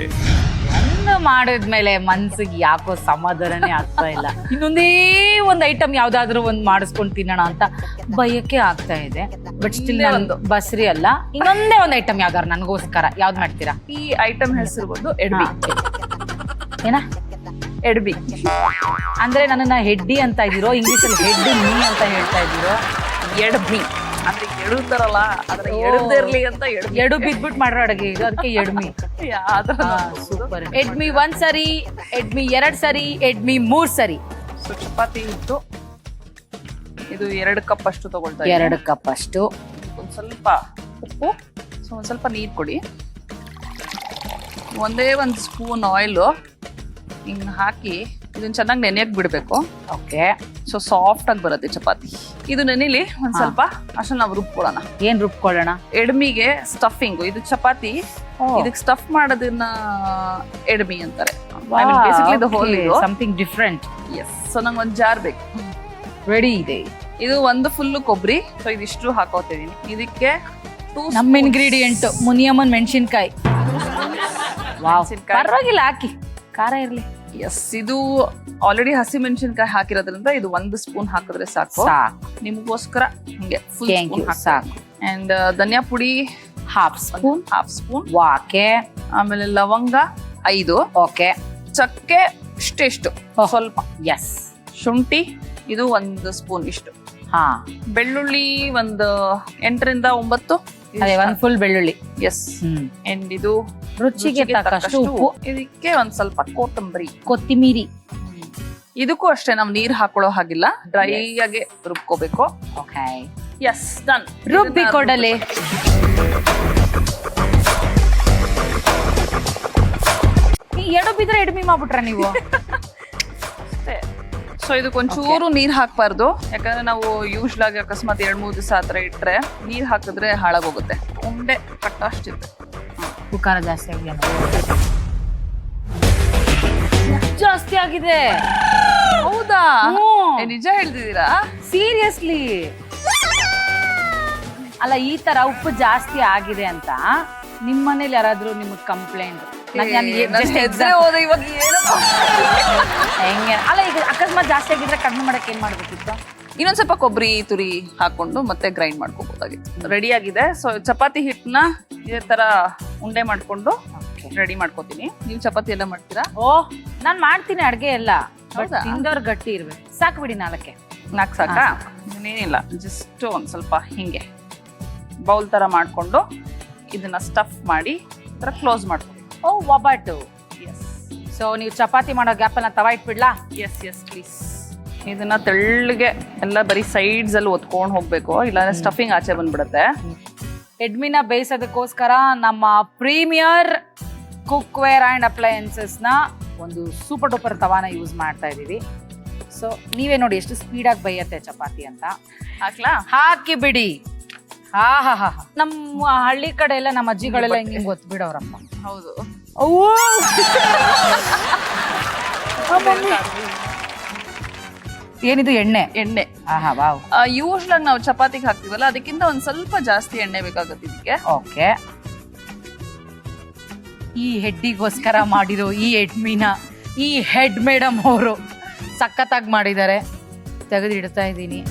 ಮಾಡಿದ್ಮೇಲೆ ಮನ್ಸಿಗೆ ಯಾಕೋ ಸಮಾಧಾನನೇ ಆಗ್ತಾ ಇಲ್ಲ. ಇನ್ನೊಂದೇ ಒಂದ್ ಐಟಮ್ ಯಾವ್ದಾದ್ರು ಒಂದ್ ಮಾಡಿಸ್ಕೊಂಡು ತಿನ್ನೋಣ ಅಂತ ಬಯಕೆ ಆಗ್ತಾ ಇದೆ. ಬಟ್ ಸ್ಟಿಲ್ ಒಂದು ಬಸ್ರಿ ಅಲ್ಲ, ಇನ್ನೊಂದೇ ಒಂದ್ ಐಟಮ್ ಯಾವ್ದಾರು ನನ್ಗೋಸ್ಕರ ಯಾವ್ದು ಮಾಡ್ತೀರಾ? ಈ ಐಟಮ್ ಹೆಸರು ಬಂದು ಎಡ್ಬಿ. ಏನ ಎಡ್ಬಿ ಅಂದ್ರೆ ನನ್ನನ್ನ ಹೆಡ್ಡಿ ಅಂತ ಇದೀರೋ, ಇಂಗ್ಲಿಷ್ ಅಲ್ಲಿ ಹೆಡ್ ಮೀ ಅಂತ ಹೇಳ್ತಾ ಇದೀರೋ? ಎಡ್ಬಿ ಅಂದ್ರೆ ಎಡುತ್ತಾರಲ್ಲ, ಆದ್ರೆ ಎಡದಿರ್ಲಿ ಅಂತ ಎಡು ಬಿದ್ಬಿಟ್ಟು ಮಾಡೋ ಅಡುಗೆ ಇದು, ಅದಕ್ಕೆ ಎಡ್ಮಿ. ಸೂಪರ್. ಎಡ್ಮಿ 1 ಸರಿ, ಎಡ್ಮಿ 2 ಸರಿ, ಎಡ್ಮಿ 3 ಸರಿ. ಸೊ ಚಪಾತಿ ಹಿಟ್ಟು ಇದು 2 ಕಪ್ ಅಷ್ಟು ತಗೊಳ್ತಾ 2 ಕಪ್ ಅಷ್ಟು. ಒಂದ್ ಸ್ವಲ್ಪ ಉಪ್ಪು, ಸೊ ಒಂದ್ ಸ್ವಲ್ಪ ನೀರು ಕೊಡಿ. ಒಂದೇ 1 ಸ್ಪೂನ್ ಆಯಿಲ್ ಹಿಂಗ್ ಹಾಕಿ ಇದನ್ನ ಚೆನ್ನಾಗಿ ನೆನೆಯಕ್ ಬಿಡ್ಬೇಕು. ಓಕೆ. ಸೊ ಸಾಫ್ಟ್ ಆಗಿ ಬರುತ್ತೆ ಚಪಾತಿ. ಇದು ನೆನೆಲಿ ಒಂದ್ ಸ್ವಲ್ಪ ಅಷ್ಟಲ್ಲಿ ನಾವು ರುಬ್ಕೊಳ್ಳೋಣ. ಏನ್ ರುಬ್ಕೊಳ್ಳೋಣ? ಎಡ್ಮಿಗೆ ಸ್ಟಫಿಂಗ್. ಇದು ಚಪಾತಿ, ಇದಕ್ಕೆ ಸ್ಟಫ್ ಮಾಡೋದನ್ನ ಎಡ್ಮಿ ಅಂತಾರೆ. ಬೇಸಿಕಲಿ ದ ಹೋಲ್ ಇದು ಸಮಥಿಂಗ್ ಡಿಫರೆಂಟ್. ಎಸ್. ಸೊ ನಂಗೆ ಒಂದ್ ಜಾರ್ ಬೇಕು. ರೆಡಿ ಇದೆ. ಇದು 1 ಫುಲ್ ಕೊಬ್ಬರಿ. ಸೊ ಇದಿಷ್ಟು ಹಾಕೋತಿದೀನಿ. ಇದಕ್ಕೆ ನಮ್ಮ ಇಂಗ್ರೀಡಿಯೆಂಟ್ ಮುನಿಯಮ್ಮನ್ ಮೆಣಸಿನ್ಕಾಯಿ. ಪರವಾಗಿಲ್ಲ, ಹಾಕಿ, ಖಾರ ಇರ್ಲಿ. ಎಸ್. ಇದು ಆಲ್ರೆಡಿ ಹಸಿ ಮೆಣಸಿನ್ಕಾಯಿ ಹಾಕಿರೋದ್ರಿಂದ ಇದು 1 ಸ್ಪೂನ್ ಹಾಕಿದ್ರೆ ಸಾಕು. ನಿಮಗೋಸ್ಕರ ಹಿಂಗೆ ಫುಲ್ ಸ್ಪೂನ್ ಸಾಕು. ಅಂಡ್ ಧನಿಯಾ ಪುಡಿ ಹಾಫ್ ಸ್ಪೂನ್. ವಾಕೆ. ಆಮೇಲೆ ಲವಂಗ 5. ಓಕೆ. ಚಕ್ಕೆ ಇಷ್ಟೆಷ್ಟು ಸ್ವಲ್ಪ. ಎಸ್. ಶುಂಠಿ ಇದು 1 ಸ್ಪೂನ್ ಇಷ್ಟು. ಹಾ. ಬೆಳ್ಳುಳ್ಳಿ ಒಂದು 8 ರಿಂದ 9. ಅದೇ 1 ಫುಲ್ ಬೆಳ್ಳುಳ್ಳಿ. ಎಸ್. ಅಂಡ್ ಇದು ರುಚಿಗೆ ತಕ್ಕಷ್ಟು ಉಪ್ಪು. ಇದಕ್ಕೆ ಒಂದ್ ಸ್ವಲ್ಪ ಕೊತ್ತಿಮೀರಿ. ಇದಕ್ಕೂ ಅಷ್ಟೇ ನಾವು ನೀರ್ ಹಾಕೊಳ್ಳೋ ಹಾಗಿಲ್ಲ, ಡ್ರೈ ಆಗಿ ರುಬ್ಕೋಬೇಕು. ಓಕೆ. S, done. ರುಬ್ಬಿ ಕೊಡಲೆ. ಎಡು ಬಿದ್ರೆ ಎಡ್ಮಿ ಮಾಡ್ಬಿಟ್ರ ನೀವು? ಸೊ ಇದಕ್ಕೆ ಒಂಚೂರು ನೀರ್ ಹಾಕ್ಬಾರ್ದು, ಯಾಕಂದ್ರೆ ನಾವು ಯೂಶ್ವಲ್ ಆಗಿ ಅಕಸ್ಮಾತ್ 2-3 ದಿವಸ ಆತರ ಇಟ್ರೆ ನೀರ್ ಹಾಕಿದ್ರೆ ಹಾಳಾಗೋಗುತ್ತೆ. ಉಂಡೆ ಕಟ್ಟಷ್ಟಿದೆ. ಖಾರ ಜಾಸ್ತಿ ಆಗಿದೆ. ಜಾಸ್ತಿ ಆಗಿದೆ. ಹೌದಾ? ನಿಜ ಹೇಳ್ತಿದ್ದೀರಾ? ಸೀರಿಯಸ್ಲಿ ಅಲ್ಲ, ಈ ತರ ಉಪ್ಪು ಜಾಸ್ತಿ ಆಗಿದೆ ಅಂತ ನಿಮ್ ಮನೇಲಿ ಯಾರಾದ್ರೂ ನಿಮ್ಗೆ ಕಂಪ್ಲೇಂಟ್ ಹೆಂಗೆ ಅಲ್ಲ ಈಗ ಅಕಸ್ಮಾತ್ ಜಾಸ್ತಿ ಆಗಿದ್ರೆ ಕಡಿಮೆ ಮಾಡಕ್ ಏನ್ ಮಾಡ್ಬೇಕಿತ್ತು? ಇನ್ನೊಂದ್ ಸ್ವಲ್ಪ ಕೊಬ್ಬರಿ ತುರಿ ಹಾಕೊಂಡು ಮತ್ತೆ ಗ್ರೈಂಡ್ ಮಾಡ್ಕೋಬಹುದಾಗಿತ್ತು. ರೆಡಿ ಆಗಿದೆ. ಸೊ ಚಪಾತಿ ಹಿಟ್ಟನ್ನ ಇದೇ ತರ ಉಂಡೆ ಮಾಡ್ಕೊಂಡು ರೆಡಿ ಮಾಡ್ಕೋತೀನಿ. ನೀವು ಚಪಾತಿ ಎಲ್ಲ ಮಾಡ್ತೀರಾ? ಓ ನಾನ್ ಮಾಡ್ತೀನಿ ಅಡ್ಗೆ ಎಲ್ಲ. ಹೌದಾ? ತಿಂದವ್ರ ಗಟ್ಟಿ ಇರ್ಬೇಕು. ಸಾಕು ಬಿಡಿ 4 ಸಾಕಾ? ಇನ್ನೇನಿಲ್ಲ, ಜಸ್ಟ್ ಒಂದ್ ಸ್ವಲ್ಪ ಹಿಂಗೆ ಬೌಲ್ ತರ ಮಾಡ್ಕೊಂಡು ಇದನ್ನ ಸ್ಟಫ್ ಮಾಡಿ ತರ ಕ್ಲೋಸ್ ಮಾಡ್ಕೊಂಡು. ಓ ಒಬ್ಬಟ್ಟು. ಎಸ್ ಸೊ ನೀವು ಚಪಾತಿ ಮಾಡೋ ಗ್ಯಾಪಲ್ಲಿ ತವಾ ಇಟ್ಬಿಡ್ಲಾ? Yes yes please. ಇದನ್ನ ತೆಳ್ಳಗೆ ಎಲ್ಲ ಬರೀ ಸೈಡ್ಸ್ ಅಲ್ಲಿ ಒತ್ಕೊಂಡು ಹೋಗ್ಬೇಕು, ಇಲ್ಲಾಂದ್ರೆ ಸ್ಟಫಿಂಗ್ ಆಚೆ ಬಂದ್ಬಿಡುತ್ತೆ. ಎಡ್ಮಿನ ಬೇಯಿಸೋದಕ್ಕೋಸ್ಕರ ನಮ್ಮ ಪ್ರೀಮಿಯರ್ ಕುಕ್ವೇರ್ ಅಂಡ್ ಅಪ್ಲಯನ್ಸಸ್ ನ ಒಂದು ಸೂಪರ್ ಡೂಪರ್ ತವಾನ ಯೂಸ್ ಮಾಡ್ತಾ ಇದೀವಿ. ಸೊ ನೀವೇ ನೋಡಿ ಎಷ್ಟು ಸ್ಪೀಡಾಗಿ ಬೇಯತ್ತೆ ಚಪಾತಿ ಅಂತ. ಹಾಕ್ಲಾ? ಹಾಕಿ ಬಿಡಿ. ಹಾ ಹಾ ಹಾ ನಮ್ಮ ಹಳ್ಳಿ ಕಡೆ ಎಲ್ಲ ನಮ್ಮ ಅಜ್ಜಿಗಳೆಲ್ಲ ಹಿಂಗೆ ಗೊತ್ಬಿಡವ್ರಮ್ಮ. ಹೌದು. ಏನಿದು ಎಣ್ಣೆ? ಎಣ್ಣೆ. ಆಹಾ ವಾವ್. ಯೂಶ್ವಲ್ ಆಗಿ ನಾವು ಚಪಾತಿಗೆ ಹಾಕ್ತಿವಲ್ಲ, ಅದಕ್ಕಿಂತ ಒಂದ್ ಸ್ವಲ್ಪ ಜಾಸ್ತಿ ಎಣ್ಣೆ ಬೇಕಾಗುತ್ತೆ ಇದಕ್ಕೆ. ಓಕೆ. ಈ ಹೆಡ್ಡಿಗೋಸ್ಕರ ಮಾಡಿರೋ ಈ ಎಡ್ಮಿನ ಈ ಹೆಡ್ ಮೇಡಮ್ ಅವರು ಸಖತ್ತಾಗಿ ಮಾಡಿದ್ದಾರೆ. ತೆಗೆದಿಡ್ತಾ ಇದ್ದೀನಿ.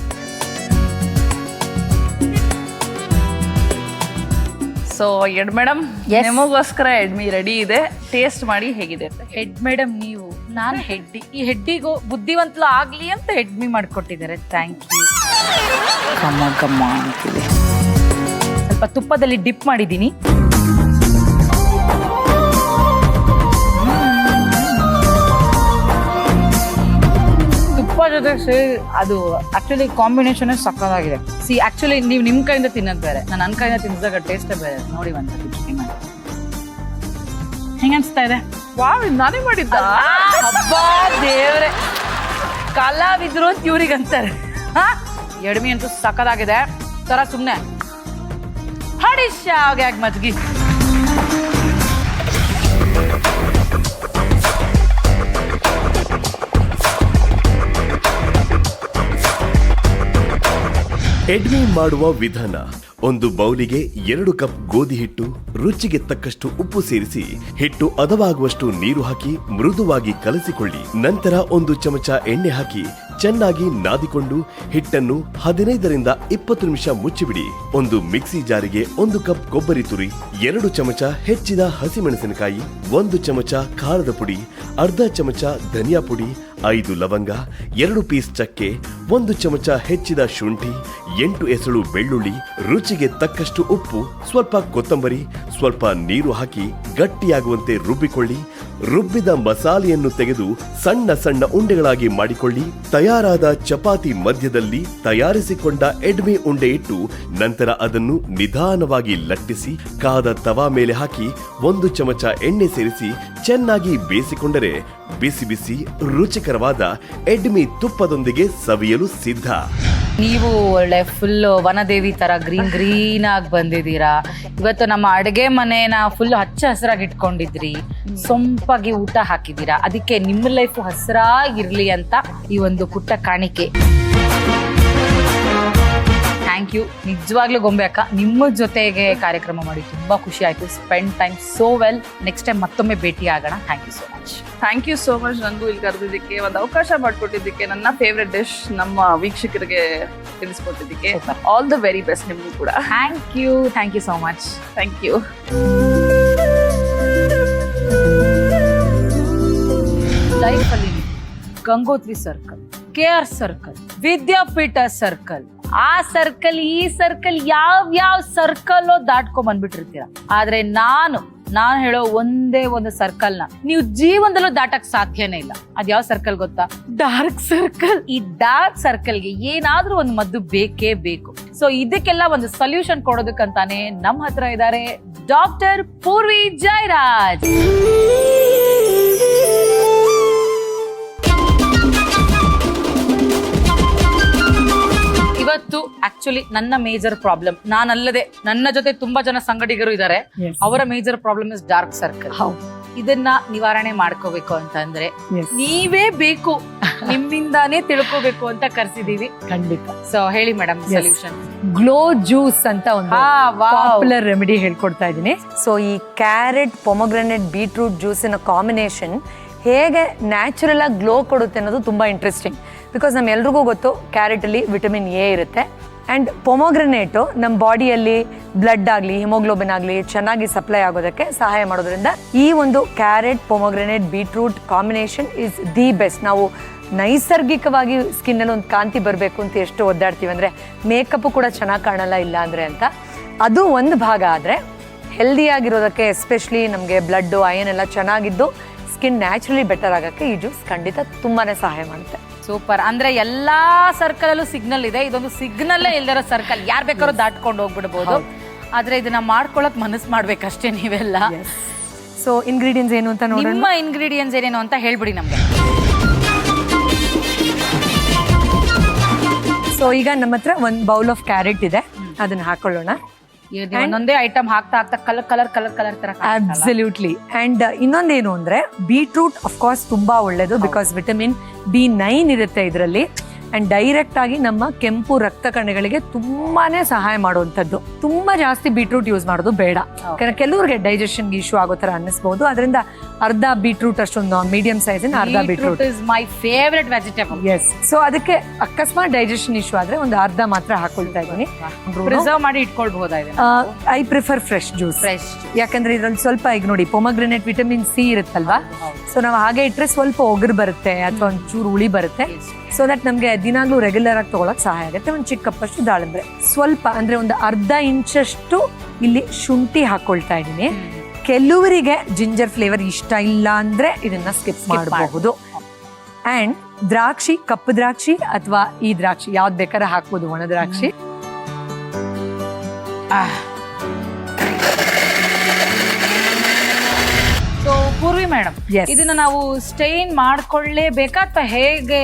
ಸೊ ಎಡ್ ಮೇಡಮ್, ನಿಮಗೋಸ್ಕರ ಎಡ್ಮಿ ರೆಡಿ ಇದೆ. ಟೇಸ್ಟ್ ಮಾಡಿ ಹೇಗಿದೆ ಅಂತ. ಹೆಡ್ ಮೇಡಮ್ ನೀವು, ನಾನು ಹೆಡ್ಡಿ. ಈ ಹೆಡ್ಡಿಗೂ ಬುದ್ಧಿವಂತಲು ಆಗ್ಲಿ ಅಂತ ಹೆಡ್ಮಿ ಮಾಡ್ಕೊಟ್ಟಿದ್ದಾರೆ. Thank you. ಕಮ್ಮ ಅಂತಿದೆ. ಸ್ವಲ್ಪ ತುಪ್ಪದಲ್ಲಿ ಡಿಪ್ ಮಾಡಿದ್ದೀನಿ. ತುಪ್ಪ ಜೊತೆ ಅದು ಆಕ್ಚುಲಿ ಕಾಂಬಿನೇಷನ್ ಸಕ್ಕತ್ತಾಗಿದೆ. ಸಿ ಆಕ್ಚುಲಿ ನೀವು ನಿಮ್ ಕೈಯಿಂದ ತಿನ್ನೋದು ಬೇರೆ, ನಾನು ನನ್ನ ಕೈಯಿಂದ ತಿನ್ನಿಸಿದಾಗ ಟೇಸ್ಟೇ ಬೇರೆ. ನೋಡಿ ಒಂದ್ಸತಿ ಹೆಂಗ ಅನ್ಸ್ತಾ ಇದೆ? ವಾವ್, ನಾನೇ ಮಾಡಿದ್ದ. ಹಬ್ಬ ದೇವ್ರೆ, ಕಲಾವಿದ್ರು ಅಂತ ಇವ್ರಿಗೆ ಅಂತಾರೆ. ಎಡ್ಮಿ ಅಂತೂ ಸಕ್ಕದಾಗಿದೆ. ತರ ಸುಮ್ನೆ ಹಡಿಶ್ಯಾವ್ಗೆ ಆಗಿ ಮಜ್ಗಿ. ಎಡ್ಮಿ ಮಾಡುವ ವಿಧಾನ: ಒಂದು ಬೌಲಿಗೆ 2 ಕಪ್ ಗೋಧಿ ಹಿಟ್ಟು, ರುಚಿಗೆ ತಕ್ಕಷ್ಟು ಉಪ್ಪು ಸೇರಿಸಿ ಹಿಟ್ಟು ಹದವಾಗುವಷ್ಟು ನೀರು ಹಾಕಿ ಮೃದುವಾಗಿ ಕಲಸಿಕೊಳ್ಳಿ. ನಂತರ 1 ಚಮಚ ಎಣ್ಣೆ ಹಾಕಿ ಚೆನ್ನಾಗಿ ನಾದಿಕೊಂಡು ಹಿಟ್ಟನ್ನು 15ರಿಂದ 20 ನಿಮಿಷ ಮುಚ್ಚಿಬಿಡಿ. ಒಂದು ಮಿಕ್ಸಿ ಜಾರಿಗೆ 1 ಕಪ್ ಕೊಬ್ಬರಿ ತುರಿ, 2 ಚಮಚ ಹೆಚ್ಚಿದ ಹಸಿಮೆಣಸಿನಕಾಯಿ, 1 ಚಮಚ ಖಾರದ ಪುಡಿ, ಅರ್ಧ ಚಮಚ ಧನಿಯಾ ಪುಡಿ, 5 ಲವಂಗ, 2 ಪೀಸ್ ಚಕ್ಕೆ, 1 ಚಮಚ ಹೆಚ್ಚಿದ ಶುಂಠಿ, 8 ಎಸಳು ಬೆಳ್ಳುಳ್ಳಿ, ರುಚಿಗೆ ತಕ್ಕಷ್ಟು ಉಪ್ಪು, ಸ್ವಲ್ಪ ಕೊತ್ತಂಬರಿ, ಸ್ವಲ್ಪ ನೀರು ಹಾಕಿ ಗಟ್ಟಿಯಾಗುವಂತೆ ರುಬ್ಬಿಕೊಳ್ಳಿ. ರುಬ್ಬಿದ ಮಸಾಲೆಯನ್ನು ತೆಗೆದು ಸಣ್ಣ ಸಣ್ಣ ಉಂಡೆಗಳಾಗಿ ಮಾಡಿಕೊಳ್ಳಿ. ತಯಾರಾದ ಚಪಾತಿ ಮಧ್ಯದಲ್ಲಿ ತಯಾರಿಸಿಕೊಂಡ ಎಡ್ಮಿ ಉಂಡೆ ಇಟ್ಟು ನಂತರ ಅದನ್ನು ನಿಧಾನವಾಗಿ ಲಟ್ಟಿಸಿ ಕಾದ ತವಾ ಮೇಲೆ ಹಾಕಿ 1 ಚಮಚ ಎಣ್ಣೆ ಸೇರಿಸಿ ಚೆನ್ನಾಗಿ ಬೇಯಿಸಿಕೊಂಡರೆ ಬಿಸಿ ಬಿಸಿ ರುಚಿಕರವಾದ ಎಡ್ಮಿ ತುಪ್ಪದೊಂದಿಗೆ ಸವಿಯಲು ಸಿದ್ಧ. ನೀವು ಒಳ್ಳೆ ಫುಲ್ ವನದೇವಿ ತರ ಗ್ರೀನ್ ಆಗಿ ಬಂದಿದ್ದೀರಾ. ಇವತ್ತು ನಮ್ಮ ಅಡುಗೆ ಮನೇನ ಫುಲ್ ಹಚ್ಚ ಹಸಿರಾಗಿ ಇಟ್ಕೊಂಡಿದ್ರಿ, ಸೊಂಪಾಗಿ ಊಟ ಹಾಕಿದ್ದೀರಾ. ಅದಕ್ಕೆ ನಿಮ್ಮ ಲೈಫ್ ಹಸಿರಾಗಿರ್ಲಿ ಅಂತ ಈ ಒಂದು ಪುಟ್ಟ ಕಾಣಿಕೆ. Thank you. ನಿಜವಾಗ್ಲೂ ಗೊಂಬೆ ಅಕ್ಕ, ನಿಮ್ಮ ಜೊತೆಗೆ ಕಾರ್ಯಕ್ರಮ ಮಾಡಿ ತುಂಬಾ ಖುಷಿ ಆಯ್ತು. Spend time so well. Next time ಮತ್ತೊಮ್ಮೆ ಭೇಟಿ ಆಗೋಣ. Thank you so much. Thank you so much. ನನಗೂ ಇಲ್ಲಿ ಕರೆದಿದ್ದಕ್ಕೆ, ಒಂದು ಅವಕಾಶ ಮಾಡಿಕೊಟ್ಟಿದ್ದಕ್ಕೆ, ನನ್ನ ಫೇವ್ರೆಟ್ ಡಿಶ್ ನಮ್ಮ ವೀಕ್ಷಕರಿಗೆ ತಿಳಿಸ್ಕೊಟ್ಟಿದ್ದಕ್ಕೆ ಆಲ್ ದ ವೆರಿ ಬೆಸ್ಟ್. ನಿಮಗೂ ಕೂಡ thank you so much. Thank you. ಲೈಫಲ್ಲಿ Gangotri circle, KR circle, Vidyapeetha circle, ಆ ಸರ್ಕಲ್ ಈ ಸರ್ಕಲ್ ಯಾವ ಸರ್ಕಲ್ ದಾಟ್ಕೊಂಡ್ ಬಂದ್ಬಿಟ್ಟಿರ್ತೀರ. ಆದ್ರೆ ನಾನು ಹೇಳೋ ಒಂದೇ ಒಂದು ಸರ್ಕಲ್ ನ ನೀವು ಜೀವನದಲ್ಲೂ ದಾಟಕ್ ಸಾಧ್ಯನೇ ಇಲ್ಲ. ಅದ್ಯಾವ ಸರ್ಕಲ್ ಗೊತ್ತಾ? Dark circle. ಈ ಡಾರ್ಕ್ ಸರ್ಕಲ್ಗೆ ಏನಾದ್ರೂ ಒಂದು ಮದ್ದು ಬೇಕೇ ಬೇಕು. ಸೊ ಇದಕ್ಕೆಲ್ಲ ಒಂದು ಸೊಲ್ಯೂಷನ್ ಕೊಡೋದಕ್ಕಂತಾನೆ ನಮ್ಮ ಹತ್ರ ಇದ್ದಾರೆ ಡಾಕ್ಟರ್ ಪೂರ್ವಿ ಜಯರಾಜ್. ಇವತ್ತು ಆಕ್ಚುಲಿ ನನ್ನ ಮೇಜರ್ ಪ್ರಾಬ್ಲಮ್, ನಾನಲ್ಲದೆ ನನ್ನ ಜೊತೆ ತುಂಬಾ ಜನ ಸಂಗಡಿಗರು ಇದ್ದಾರೆ, ಅವರ major problem is dark circle. ಇದನ್ನ ನಿವಾರಣೆ ಮಾಡ್ಕೋಬೇಕು ಅಂತಂದ್ರೆ Yes. ನೀವೇ ಬೇಕು, ನಿಮ್ಮಿಂದಾನೇ ತಿಳ್ಕೋಬೇಕು ಅಂತ ಕರ್ಸಿದೀವಿ. ಖಂಡಿತ. ಸೊ ಹೇಳಿ madam Yes. Solution. Glow juice ಅಂತ ಒಂದು wow. ಪಾಪ್ಯುಲರ್ ರೆಮಿಡಿ ಹೇಳ್ಕೊಡ್ತಾ ಇದ್ದೀನಿ. ಸೊ ಈ ಕ್ಯಾರೆಟ್ ಪೊಮೊಗ್ರೆನೇಟ್ ಬೀಟ್ರೂಟ್ ಜ್ಯೂಸಿನ ಕಾಂಬಿನೇಷನ್ ಹೇಗೆ ನ್ಯಾಚುರಲ್ ಆಗಿ ಗ್ಲೋ ಕೊಡುತ್ತೆ ಅನ್ನೋದು ತುಂಬ ಇಂಟ್ರೆಸ್ಟಿಂಗ್. ಬಿಕಾಸ್ ನಮ್ಮೆಲ್ರಿಗೂ ಗೊತ್ತು ಕ್ಯಾರೆಟಲ್ಲಿ ವಿಟಮಿನ್ ಎ ಇರುತ್ತೆ ಆ್ಯಂಡ್ ಪೊಮೊಗ್ರೆನೇಟು ನಮ್ಮ ಬಾಡಿಯಲ್ಲಿ ಬ್ಲಡ್ ಆಗಲಿ ಹಿಮೋಗ್ಲೋಬಿನ್ ಆಗಲಿ ಚೆನ್ನಾಗಿ ಸಪ್ಲೈ ಆಗೋದಕ್ಕೆ ಸಹಾಯ ಮಾಡೋದ್ರಿಂದ ಈ ಒಂದು carrot pomegranate beetroot combination is the best. ನಾವು ನೈಸರ್ಗಿಕವಾಗಿ ಸ್ಕಿನ್ನಲ್ಲಿ ಒಂದು ಕಾಂತಿ ಬರಬೇಕು ಅಂತ ಎಷ್ಟು ಒದ್ದಾಡ್ತೀವಿ ಅಂದರೆ ಮೇಕಪ್ಪು ಕೂಡ ಚೆನ್ನಾಗಿ ಕಾಣಲ್ಲ ಇಲ್ಲ ಅಂದರೆ ಅಂತ. ಅದು ಒಂದು ಭಾಗ ಆದರೆ ಹೆಲ್ದಿಯಾಗಿರೋದಕ್ಕೆ ಎಸ್ಪೆಷಲಿ ನಮಗೆ ಬ್ಲಡ್ಡು ಅಯನ್ ಎಲ್ಲ ಚೆನ್ನಾಗಿದ್ದು ಸ್ಕಿನ್ ನ್ಯಾಚುರಲಿ ಬೆಟರ್ ಆಗೋಕ್ಕೆ ಈ ಜ್ಯೂಸ್ ಖಂಡಿತ ತುಂಬಾ ಸಹಾಯ ಮಾಡುತ್ತೆ. ಸೂಪರ್. ಅಂದ್ರೆ ಎಲ್ಲಾ ಸರ್ಕಲ್ ಅಲ್ಲೂ ಸಿಗ್ನಲ್ ಇದೆ, ಇದೊಂದು ಸಿಗ್ನಲ್ಲೇ ಇಲ್ದಿರೋ ಸರ್ಕಲ್, ಯಾರು ಬೇಕಾದ್ರೂ ದಾಟ್ಕೊಂಡು ಹೋಗ್ಬಿಡ್ಬೋದು. ಆದ್ರೆ ಇದನ್ನ ಮಾಡ್ಕೊಳಕ್ ಮನಸ್ಸು ಮಾಡ್ಬೇಕಷ್ಟೇ ನೀವೆಲ್ಲ. ಸೊ ಇಂಗ್ರೀಡಿಯೆಂಟ್ಸ್ ಏನು ಅಂತ ನೋಡಿ, ನಿಮ್ಮ ಇಂಗ್ರೀಡಿಯೆಂಟ್ಸ್ ಏನೇನು ಅಂತ ಹೇಳ್ಬಿಡಿ ನಮ್ಗೆ. ಸೊ ಈಗ ನಮ್ಮ ಹತ್ರ ಒಂದು ಬೌಲ್ ಆಫ್ ಕ್ಯಾರೆಟ್ ಇದೆ, ಅದನ್ನ ಹಾಕೊಳ್ಳೋಣ. ಒಂದೊಂದೇ ಐಟಮ್ ಹಾಕ್ತಾ ಹಾಕ್ತಾ ಕಲರ್ ಕಲರ್ ಕಲರ್ ಕಲರ್ ತರ ಅಬ್ಸಲ್ಯೂಟ್ಲಿ. ಅಂಡ್ ಇನ್ನೊಂದೇನು ಅಂದ್ರೆ ಬೀಟ್ರೂಟ್ ಆಫ್ ಕೋರ್ಸ್ ತುಂಬಾ ಒಳ್ಳೇದು, ಬಿಕಾಸ್ ವಿಟಮಿನ್ B9 ಇರುತ್ತೆ ಇದರಲ್ಲಿ. ಅಂಡ್ ಡೈರೆಕ್ಟ್ ಆಗಿ ನಮ್ಮ ಕೆಂಪು ರಕ್ತ ಕಣಗಳಿಗೆ ತುಂಬಾನೇ ಸಹಾಯ ಮಾಡುವಂಥದ್ದು. ತುಂಬಾ ಜಾಸ್ತಿ ಬೀಟ್ರೂಟ್ ಯೂಸ್ ಮಾಡೋದು ಬೇಡ, ಯಾಕಂದ್ರೆ ಕೆಲವ್ರಿಗೆ ಡೈಜೆಷನ್ ಇಶ್ಯೂ ಆಗೋ ತರ ಅನ್ನಿಸ್ಬಹುದು. ಅದರಿಂದ ಅರ್ಧ ಬೀಟ್ರೂಟ್ ಅಷ್ಟೊಂದು ಮೀಡಿಯಂ ಸೈಜ್ ಅರ್ಧ beetroot is my favourite vegetable. Yes. So ಅದಕ್ಕೆ ಅಕಸ್ಮಾತ್ ಡೈಜೆಷನ್ ಇಶ್ಯೂ ಆದ್ರೆ ಒಂದು ಅರ್ಧ ಮಾತ್ರ ಹಾಕೊಳ್ತಾ ಇದ್ದೀನಿ. ಪ್ರಿಸರ್ವ್ ಮಾಡಿ ಇಟ್ಕೊಳ್ಬಹುದಾಗಿದೆ. I prefer fresh juice, fresh. ಯಾಕಂದ್ರೆ ಇದ್ರಲ್ಲಿ ಸ್ವಲ್ಪ ಈಗ ನೋಡಿ ಪೊಮಗ್ರೆನೇಟ್ ವಿಟಮಿನ್ ಸಿ ಇರುತ್ತಲ್ವಾ, ಸೊ ನಾವು ಹಾಗೆ ಇಟ್ರೆ ಸ್ವಲ್ಪ ಒಗರು ಬರುತ್ತೆ ಅಥವಾ ಒಂಚೂರು ಹುಳಿ ಬರುತ್ತೆ. ಸೊ ದಟ್ ನಮ್ಗೆ ದಿನಾಗ್ಲೂ ರೆಗ್ಯುಲರ್ ಆಗಿ ತಗೊಳಕ್ ಸಹಾಯ ಆಗುತ್ತೆ. ಒಂದು ಚಿಕ್ಕ ಕಪ್ಪಷ್ಟು ದಾಳಿಂಬೆ, ಸ್ವಲ್ಪ ಅಂದ್ರೆ ಒಂದು ಅರ್ಧ ಇಂಚಷ್ಟು ಇಲ್ಲಿ ಶುಂಠಿ ಹಾಕೊಳ್ತಾ ಇದ್ದೀನಿ. ಕೆಲವರಿಗೆ ಜಿಂಜರ್ ಫ್ಲೇವರ್ ಇಷ್ಟ ಇಲ್ಲ ಅಂದ್ರೆ ಇದನ್ನ ಸ್ಕಿಪ್ ಮಾಡಬಹುದು. ಅಂಡ್ ದ್ರಾಕ್ಷಿ, ಕಪ್ಪು ದ್ರಾಕ್ಷಿ ಅಥವಾ ಈ ದ್ರಾಕ್ಷಿ ಯಾವ್ದು ಬೇಕಾದ್ರೆ ಹಾಕ್ಬೋದು, ಒಣ ದ್ರಾಕ್ಷಿ. So Purvi madam, Yes. ಇದನ್ನ ನಾವು ಸ್ಟೈನ್ ಮಾಡ್ಕೊಳ್ಳೇಬೇಕಾ ಅಥವಾ ಹೇಗೆ?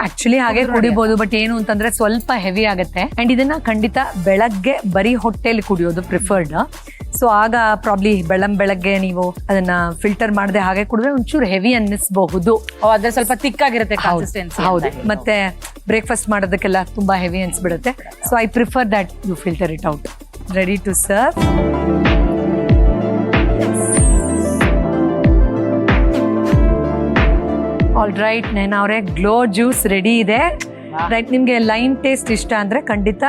ಆಕ್ಚುಲಿ ಹಾಗೆ ಕುಡಿಬಹುದು, ಬಟ್ ಏನು ಅಂತಂದ್ರೆ ಸ್ವಲ್ಪ ಹೆವಿ ಆಗುತ್ತೆ. ಅಂಡ್ ಇದನ್ನ ಖಂಡಿತ ಬೆಳಗ್ಗೆ ಬರೀ ಹೊಟ್ಟೆಲಿ ಕುಡಿಯೋದು ಪ್ರಿಫರ್ಡ್. ಸೊ ಆಗ ಪ್ರಾಬ್ಲಿ ಬೆಳಗ್ಗೆ ನೀವು ಅದನ್ನ ಫಿಲ್ಟರ್ ಮಾಡದೆ ಹಾಗೆ ಕುಡಿದ್ರೆ ಒಂಚೂರು ಹೆವಿ ಅನ್ನಿಸಬಹುದು. ಅದೇ ಸ್ವಲ್ಪ ತಿಕ್ ಆಗಿರುತ್ತೆ ಕನ್ಸಿಸ್ಟೆನ್ಸಿ. ಹೌದು, ಮತ್ತೆ ಬ್ರೇಕ್ಫಾಸ್ಟ್ ಮಾಡೋದಕ್ಕೆಲ್ಲ ತುಂಬಾ ಹೆವಿ ಅನ್ಸ್ಬಿಡುತ್ತೆ. So I prefer that you filter it out. Ready to serve. All right, ನೇನ್ ಅವರೇ ಗ್ಲೋ ಜ್ಯೂಸ್ ರೆಡಿ ಇದೆ. ರೈಟ್, ನಿಮ್ಗೆ ಲೈಮ್ ಟೇಸ್ಟ್ ಇಷ್ಟ ಅಂದ್ರೆ ಖಂಡಿತ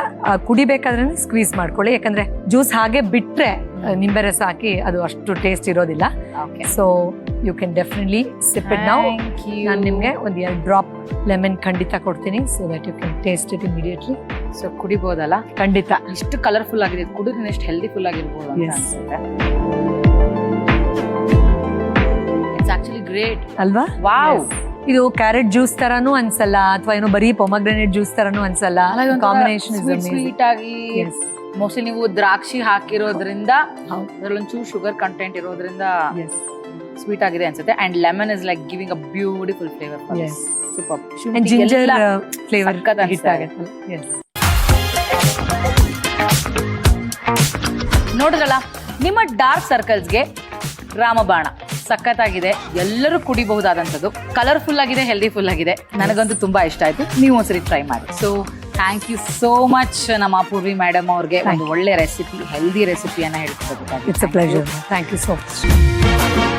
ಕುಡಿಬೇಕಾದ್ರೆ ಸ್ಕ್ವೀಸ್ ಮಾಡ್ಕೊಳ್ಳಿ, ಯಾಕಂದ್ರೆ ಜ್ಯೂಸ್ ಹಾಗೆ ಬಿಟ್ರೆ ನಿಂಬೆ ರಸ ಹಾಕಿ ಅದು ಅಷ್ಟು ಟೇಸ್ಟ್ ಇರೋದಿಲ್ಲ. So you can definitely sip it now. ನಾನು ನಿಮ್ಗೆ ಒಂದು 2 ಡ್ರಾಪ್ ಲೆಮನ್ ಖಂಡಿತ ಕೊಡ್ತೀನಿ, so that you can taste it immediately. So ಕುಡಿಬಹುದಲ್ಲ? ಖಂಡಿತ. ಇಷ್ಟು ಕಲರ್ಫುಲ್ ಆಗಿದೆ, ಕುಡಿದ್ರೆ ಎಷ್ಟು ಹೆಲ್ದಿಫುಲ್ ಆಗಿರ್ಬೋದು ಅಂತ Yes. ಅನ್ಸುತ್ತೆ. ಇಟ್ಸ್ ಆಕ್ಚುಲಿ ಗ್ರೇಟ್ ಅಲ್ವಾ? ವಾವ್. ಇದು ಕ್ಯಾರೆಟ್ ಜ್ಯೂಸ್ ತರಾನು ಅನ್ಸಲ್ಲ, ಅಥವಾ ಏನೋ ಬರೀ ಪೊಮಗ್ರೆನೇಟ್ ಜ್ಯೂಸ್ ತರಾನು ಅನ್ಸಲ್ಲ. ಕಾಂಬಿನೇಷನ್ ಸ್ವೀಟ್ ಆಗಿ ಮೋಸ್ಟ್ಲಿ ನೀವು ದ್ರಾಕ್ಷಿ ಹಾಕಿರೋದ್ರಿಂದ ಅದ್ರಲ್ಲಿ ಒಂಚೂರು ಶುಗರ್ ಕಂಟೆಂಟ್ ಇರೋದ್ರಿಂದ ಸ್ವೀಟ್ ಆಗಿದೆ ಅನ್ಸುತ್ತೆ. And lemon is like giving a beautiful flavour. Super. Ginger flavour hit ಸಕ್ಕತ್ತಾಗಿದೆ. ಆಗುತ್ತೆ. ನೋಡಿದ್ರಲ್ಲ, ನಿಮ್ಮ ಡಾರ್ಕ್ ಸರ್ಕಲ್ಸ್ಗೆ ರಾಮಬಾಣ ಸಖತ್ತಾಗಿದೆ. ಎಲ್ಲರೂ ಕುಡಿಬಹುದಾದಂಥದ್ದು, ಕಲರ್ಫುಲ್ ಆಗಿದೆ, ಹೆಲ್ದಿಫುಲ್ ಆಗಿದೆ. ನನಗಂತೂ ತುಂಬಾ ಇಷ್ಟ ಆಯ್ತು. ನೀವು ಒಂದ್ಸರಿ ಟ್ರೈ ಮಾಡಿ. So thank you so much ನಮ್ಮ ಪೂರ್ವಿ ಮೇಡಮ್ ಅವ್ರಿಗೆ ಒಂದು ಒಳ್ಳೆ ರೆಸಿಪಿ, ಹೆಲ್ದಿ ರೆಸಿಪಿಯನ್ನ ಹೇಳ್ಕೊಡ್ಬೇಕಾಗಿದೆ. It's a pleasure. Thank you so much.